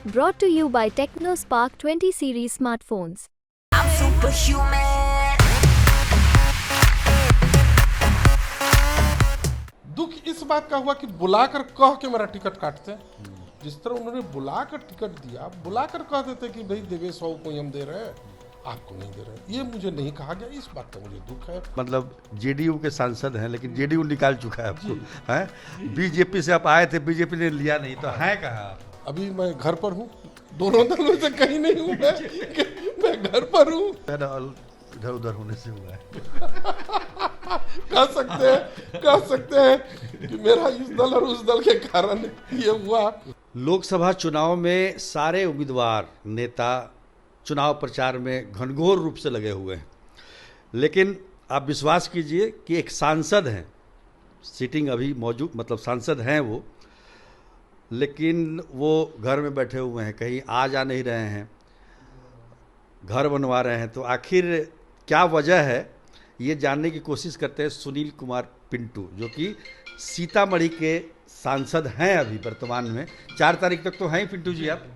Brought to you by TechnoSpark 20 series smartphones. I'm superhuman. दुख इस बात का हुआ कि बुलाकर कह के मेरा टिकट काटते। जिस तरह उन्होंने बुलाकर टिकट दिया, बुलाकर कह देते कि भाई देवेश बाबू को हम दे रहे हैं, आपको नहीं दे रहे। ये मुझे नहीं कहा गया, इस बात का मुझे दुख है। मतलब जेडीयू के सांसद हैं, लेकिन जेडीयू निकाल चुका है आपको, हैं? बीजेपी से आप आए थे, बीजेपी ने लिया नहीं, तो हैं कहाँ आप? अभी मैं घर पर हूँ, दोनों दलों से कहीं नहीं हूँ मैं घर पर हूँ। इधर उधर होने से हुआ है। कह सकते हैं कि मेरा इस दल और उस दल के कारण ये हुआ। लोकसभा चुनाव में सारे उम्मीदवार नेता चुनाव प्रचार में घनघोर रूप से लगे हुए हैं, लेकिन आप विश्वास कीजिए कि एक सांसद हैं, सिटिंग अभी मौजूद, मतलब सांसद हैं वो, लेकिन वो घर में बैठे हुए हैं, कहीं आ जा नहीं रहे हैं, घर बनवा रहे हैं। तो आखिर क्या वजह है, ये जानने की कोशिश करते हैं सुनील कुमार पिंटू, जो कि सीतामढ़ी के सांसद हैं अभी वर्तमान में। 4 तारीख तक तो हैं ही पिंटू जी आप?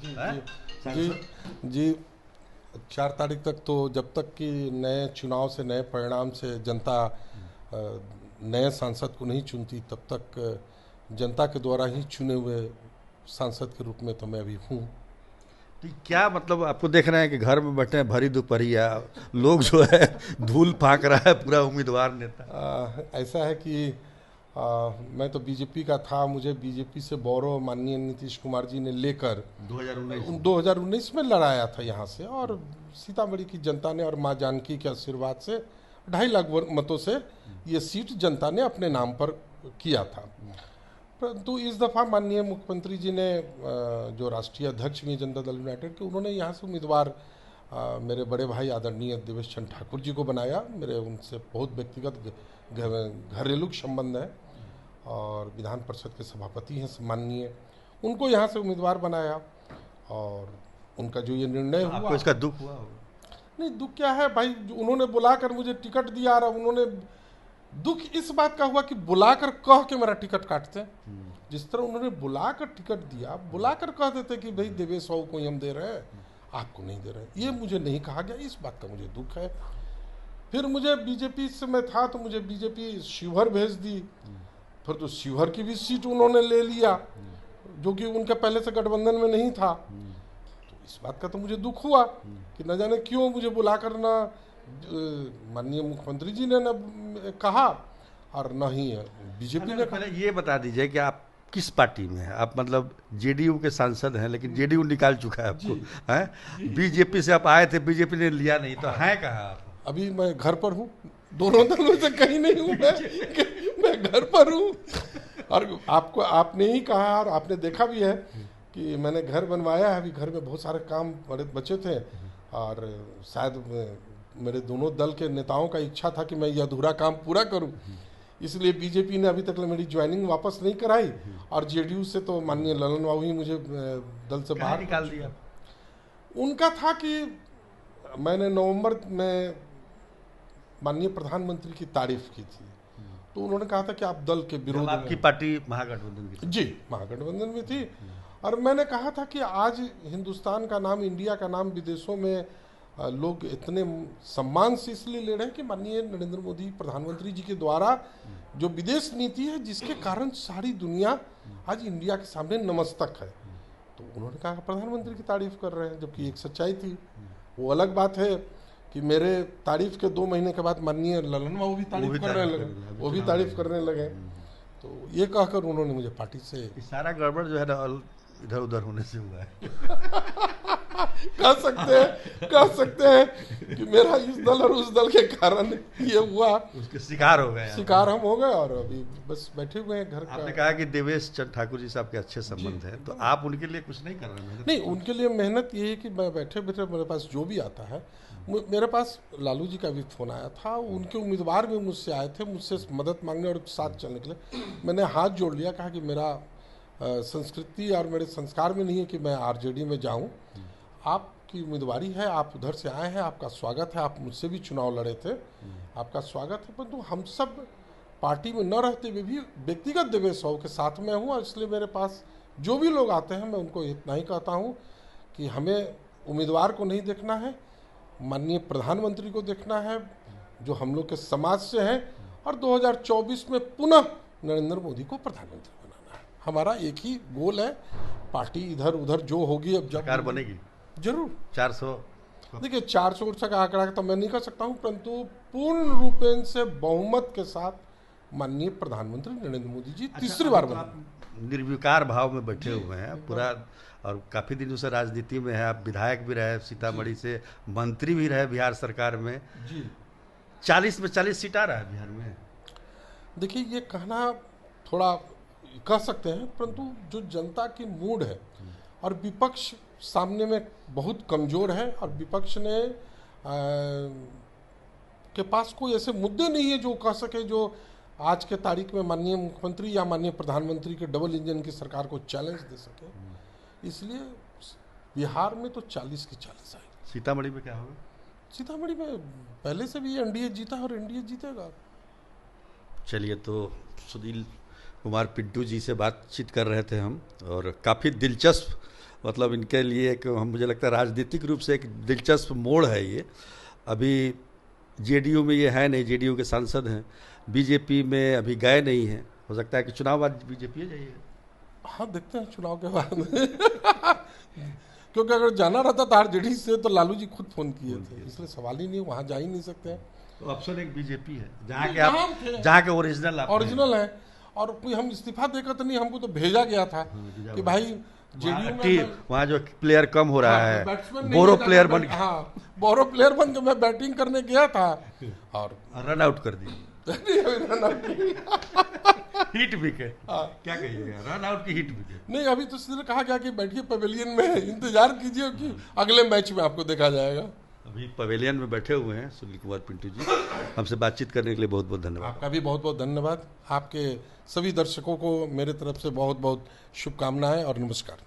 जी 4 तारीख तक तो, जब तक कि नए चुनाव से, नए परिणाम से जनता नए सांसद को नहीं चुनती, तब तक जनता के द्वारा ही चुने हुए सांसद के रूप में तो मैं अभी हूँ। तो क्या मतलब आपको देख रहे हैं कि घर में बैठे हैं, भरी दोपहरिया लोग जो है धूल फाँक रहा है पूरा उम्मीदवार नेता? ऐसा है कि मैं तो बीजेपी का था, मुझे बीजेपी से गौरव माननीय नीतीश कुमार जी ने लेकर 2019 में लड़ाया था यहाँ से, और सीतामढ़ी की जनता ने और माँ जानकी के आशीर्वाद से 2.5 लाख मतों से ये सीट जनता ने अपने नाम पर किया था। परंतु इस दफ़ा माननीय मुख्यमंत्री जी ने, जो राष्ट्रीय अध्यक्ष भी जनता दल यूनाइटेड के, उन्होंने यहाँ से उम्मीदवार मेरे बड़े भाई आदरणीय देवेश चंद्र ठाकुर जी को बनाया। मेरे उनसे बहुत व्यक्तिगत घरेलू संबंध है और विधान परिषद के सभापति हैं सम्माननीय, उनको यहाँ से उम्मीदवार बनाया। और उनका जो ये निर्णय हुआ, आपको इसका दुख हुआ? नहीं, दुख क्या है भाई, उन्होंने बुलाकर मुझे टिकट दिया, और उन्होंने दुख इस बात का हुआ कि बुलाकर कह के मेरा टिकट काटते। जिस तरह उन्होंने बुलाकर टिकट दिया, बुलाकर कह देते कि भाई देवेश बाबू को हम दे रहे हैं, आपको नहीं दे रहे। ये मुझे नहीं कहा गया, इस बात का मुझे दुख है। फिर मुझे बीजेपी से मैं था तो मुझे बीजेपी शिवहर भेज दी, फिर तो शिवहर की भी सीट उन्होंने ले लिया, जो कि उनके पहले से गठबंधन में नहीं था। तो इस बात का तो मुझे दुख हुआ कि न जाने क्यों मुझे बुलाकर ना माननीय मुख्यमंत्री जी ने न कहा और न ही बीजेपी ने। पहले ये बता दीजिए कि आप किस पार्टी में हैं? आप मतलब जेडीयू के सांसद हैं, लेकिन जेडीयू निकाल चुका है आपको, हैं? बीजेपी से आप आए थे, बीजेपी ने लिया नहीं, तो हैं कहाँ आप? अभी मैं घर पर हूँ, दोनों दलों से कहीं नहीं हूँ मैं घर पर हूँ। और आपको, आपने ही कहा और आपने देखा भी है कि मैंने घर बनवाया है। अभी घर में बहुत सारे काम बड़े बचे थे, और शायद मेरे दोनों दल के नेताओं का इच्छा था कि मैं यह अधूरा काम पूरा करूं, इसलिए बीजेपी ने अभी तक मेरी ज्वाइनिंग वापस नहीं कराई। और जेडीयू से तो माननीय ललन बाबू ही मुझे दल से बाहर निकाल दिया। उनका था कि मैंने नवंबर में माननीय प्रधानमंत्री की तारीफ की थी, तो उन्होंने कहा था कि आप दल के विरोध में। आपकी पार्टी महागठबंधन की थी? जी, महागठबंधन में थी। और मैंने कहा था कि आज हिंदुस्तान का नाम, इंडिया का नाम विदेशों में लोग इतने सम्मान से इसलिए ले रहे हैं कि माननीय नरेंद्र मोदी प्रधानमंत्री जी के द्वारा जो विदेश नीति है, जिसके कारण सारी दुनिया आज इंडिया के सामने नमस्तक है। तो उन्होंने कहा प्रधानमंत्री की तारीफ कर रहे हैं, जबकि एक सच्चाई थी। वो अलग बात है कि मेरे तारीफ के 2 महीने के बाद माननीय ललन बाबू भी तारीफ करने लगे, वो भी तारीफ करने लगे। तो ये कहकर उन्होंने मुझे पार्टी से, सारा गड़बड़ जो है ना इधर उधर होने से हुआ है। कह सकते हैं कि मेरा इस दल और उस दल के कारण ये हुआ। उसके शिकार हो गए, शिकार हम हो गए, और अभी बस बैठे हुए हैं घर का। आपने कहा कि देवेश चंद्र ठाकुर जी से आपके अच्छे संबंध हैं, तो आप उनके लिए कुछ नहीं कर रहे हैं? नहीं, उनके लिए मेहनत ये है कि मैं बैठे बैठे मेरे पास जो भी आता है, मेरे पास लालू जी का भी फ़ोन आया था, उनके उम्मीदवार भी मुझसे आए थे, मुझसे मदद मांगने और साथ चलने के लिए। मैंने हाथ जोड़ लिया, कहा कि मेरा संस्कृति और मेरे संस्कार में नहीं है कि मैं आरजेडी में जाऊं। आपकी उम्मीदवारी है, आप उधर से आए हैं, आपका स्वागत है, आप मुझसे भी चुनाव लड़े थे, आपका स्वागत है। परंतु हम सब पार्टी में न रहते हुए भी व्यक्तिगत देवेश बाबू के साथ में हूँ, और इसलिए मेरे पास जो भी लोग आते हैं मैं उनको इतना ही कहता हूँ कि हमें उम्मीदवार को नहीं देखना है, माननीय प्रधानमंत्री को देखना है जो हम लोग के समाज से हैं, और 2024 में पुनः नरेंद्र मोदी को प्रधानमंत्री बनाना है। हमारा एक ही गोल है। पार्टी इधर उधर जो होगी, अब जब सरकार बनेगी जरूर 400। देखिए 400 का आंकड़ा तो मैं नहीं कर सकता हूं, परंतु पूर्ण रूपेण से बहुमत के साथ माननीय प्रधानमंत्री नरेंद्र मोदी जी तीसरी बार बने। आप निर्विकार भाव में बैठे हुए हैं पूरा, और काफी दिनों से राजनीति में है। आप विधायक भी रहे सीतामढ़ी से, मंत्री भी रहे बिहार सरकार में जी। 40 में 40 सीट आ रहा है बिहार में। देखिए ये कहना थोड़ा कह सकते हैं, परंतु जो जनता की मूड है और विपक्ष सामने में बहुत कमजोर है, और विपक्ष ने के पास कोई ऐसे मुद्दे नहीं है जो कह सके जो आज के तारीख में माननीय मुख्यमंत्री या माननीय प्रधानमंत्री के डबल इंजन की सरकार को चैलेंज दे सके। इसलिए बिहार में तो 40 की 40 आएगी। सीतामढ़ी में क्या होगा? सीतामढ़ी में पहले से भी एनडीए जीता है और एनडीए जीतेगा। चलिए, तो सुनील कुमार पिंटू जी से बातचीत कर रहे थे हम, और काफ़ी दिलचस्प, मतलब इनके लिए एक, हम मुझे लगता है राजनीतिक रूप से एक दिलचस्प मोड़ है ये। अभी जेडीयू में ये है नहीं, जेडीयू के सांसद हैं, बीजेपी में अभी गए नहीं हैं। हो सकता है कि चुनाव बाद बीजेपी जाइएगा। हाँ, देखते हैं चुनाव के बाद क्योंकि अगर जाना रहता था आरजेडी से तो लालू जी खुद फोन किए थे, इसलिए सवाल ही नहीं, वहाँ जा ही नहीं सकते हैं। तो ऑप्शन एक बीजेपी है, जहाँ के ओरिजिनल है, और कोई हम इस्तीफा देकर तो नहीं, हमको तो भेजा गया था कि भाई जेडीयू में वहाँ जो प्लेयर कम हो रहा है, बोरो प्लेयर बन के मैं बैटिंग करने गया था और रन आउट कर दी। हिट विकेट, क्या कहिएगा, रन आउट की हिट विकेट नहीं। अभी तो सीधे कहा गया कि बैठिए पवेलियन में, इंतजार कीजिए कि अगले मैच में आपको देखा जाएगा। अभी पवेलियन में बैठे हुए हैं सुनील कुमार पिंटू जी। हमसे बातचीत करने के लिए बहुत बहुत धन्यवाद। आपका भी बहुत बहुत धन्यवाद। आपके सभी दर्शकों को मेरे तरफ से बहुत बहुत शुभकामनाएं और नमस्कार।